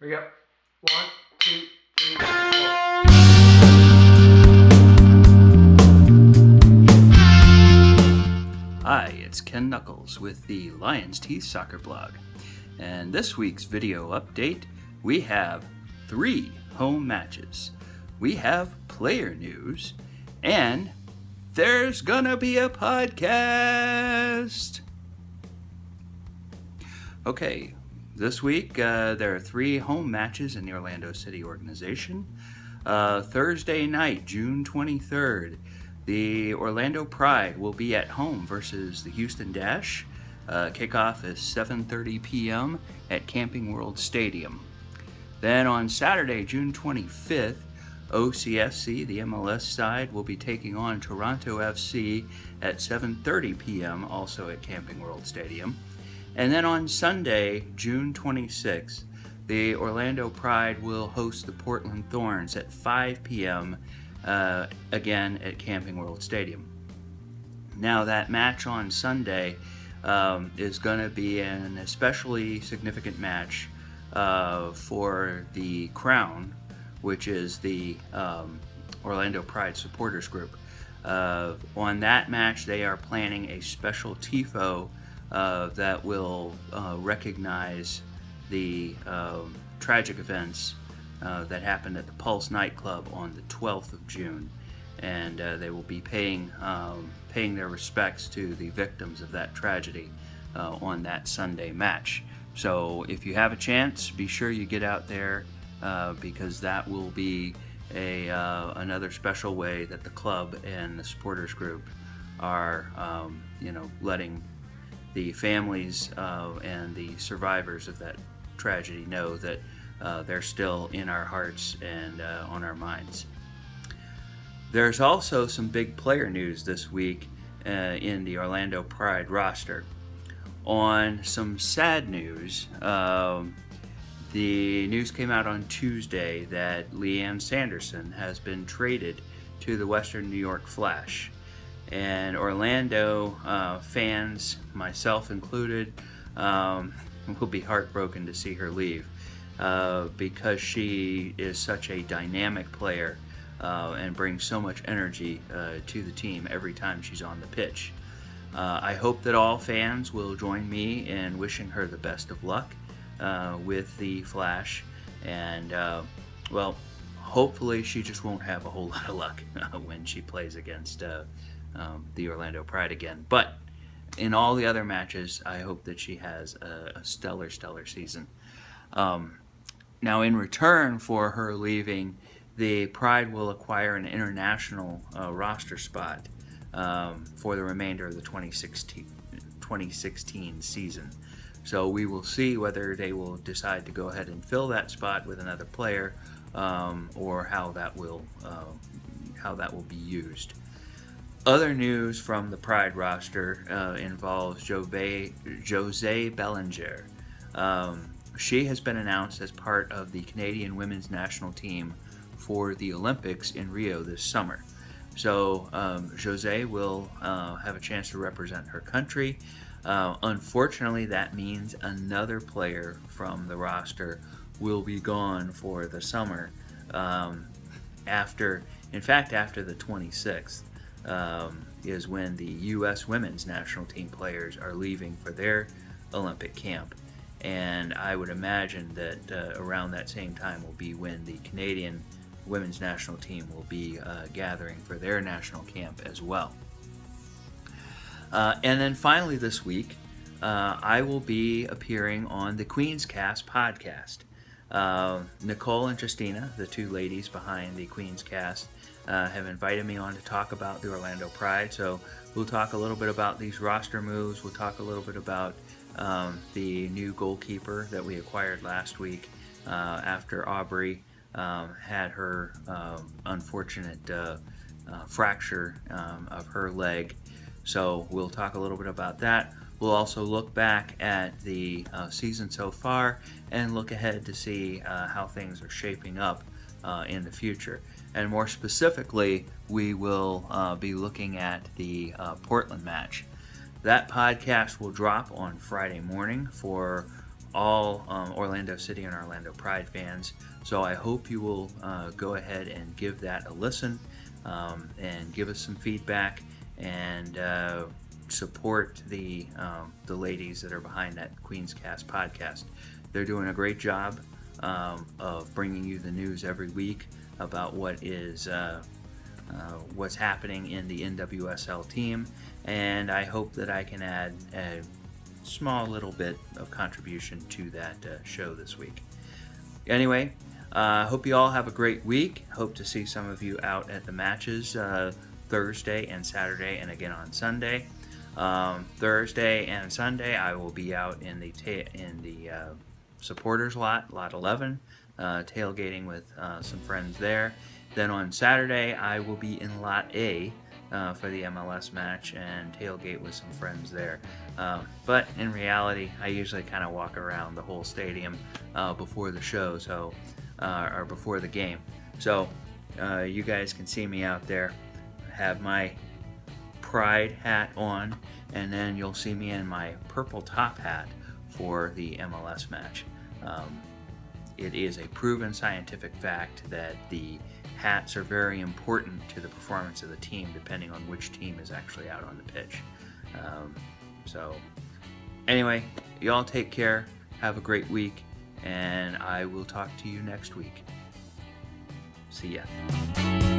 Here we go. 1, 2, 3, 4. Hi, it's Ken Knuckles with the Lion's Teeth Soccer Blog. And this week's video update, we have 3 home matches. We have player news, and there's gonna be a podcast! Okay, this week there are 3 home matches in the Orlando City organization. Thursday night, June 23rd, the Orlando Pride will be at home versus the Houston Dash. Kickoff is 7:30 p.m. at Camping World Stadium. Then on Saturday, June 25th, OCSC, the MLS side, will be taking on Toronto FC at 7:30 p.m. also at Camping World Stadium. And then on Sunday, June 26th, the Orlando Pride will host the Portland Thorns at 5 p.m. Again at Camping World Stadium. Now that match on Sunday is going to be an especially significant match for the Crown, which is the Orlando Pride supporters group. On that match, they are planning a special TIFO that will recognize the tragic events that happened at the Pulse nightclub on the 12th of June, and they will be paying their respects to the victims of that tragedy on that Sunday match. So if you have a chance, be sure you get out there because that will be another special way that the club and the supporters group are letting the families and the survivors of that tragedy know that they're still in our hearts and on our minds. There's also some big player news this week in the Orlando Pride roster. On some sad news, the news came out on Tuesday that Leanne Sanderson has been traded to the Western New York Flash. And Orlando fans, myself included, will be heartbroken to see her leave because she is such a dynamic player and brings so much energy to the team every time she's on the pitch. I hope that all fans will join me in wishing her the best of luck with the Flash, and hopefully she just won't have a whole lot of luck when she plays against the Orlando Pride again. But in all the other matches, I hope that she has a stellar season. Now, in return for her leaving, the Pride will acquire an international roster spot for the remainder of the 2016 season. So we will see whether they will decide to go ahead and fill that spot with another player, or how that will be used. Other news from the Pride roster involves Jose Bellinger. She has been announced as part of the Canadian women's national team for the Olympics in Rio this summer. So Jose will have a chance to represent her country. Unfortunately, that means another player from the roster will be gone for the summer after the 26th. Is when the U.S. women's national team players are leaving for their Olympic camp. And I would imagine that around that same time will be when the Canadian women's national team will be gathering for their national camp as well. And then finally this week, I will be appearing on the Queen's Cast podcast. Nicole and Justina, the 2 ladies behind the Queen's Cast, have invited me on to talk about the Orlando Pride. So we'll talk a little bit about these roster moves. We'll talk a little bit about the new goalkeeper that we acquired last week after Aubrey had her unfortunate fracture of her leg. So we'll talk a little bit about that. We'll also look back at the season so far and look ahead to see how things are shaping up in the future. And more specifically, we will be looking at the Portland match. That podcast will drop on Friday morning for all Orlando City and Orlando Pride fans. So I hope you will go ahead and give that a listen and give us some feedback and support the ladies that are behind that Queen's Cast podcast. They're doing a great job of bringing you the news every week about what's happening in the NWSL team, and I hope that I can add a small little bit of contribution to that show this week. Anyway, hope you all have a great week. Hope to see some of you out at the matches Thursday and Saturday, and again on Sunday. Thursday and Sunday, I will be out in the supporters lot 11, tailgating with some friends there. Then on Saturday, I will be in Lot A for the MLS match and tailgate with some friends there. But in reality, I usually kind of walk around the whole stadium before the show, or before the game. So you guys can see me out there. Have my Pride hat on, and then you'll see me in my purple top hat for the MLS match. It is a proven scientific fact that the hats are very important to the performance of the team, depending on which team is actually out on the pitch. So anyway, y'all take care, have a great week, and I will talk to you next week. See ya.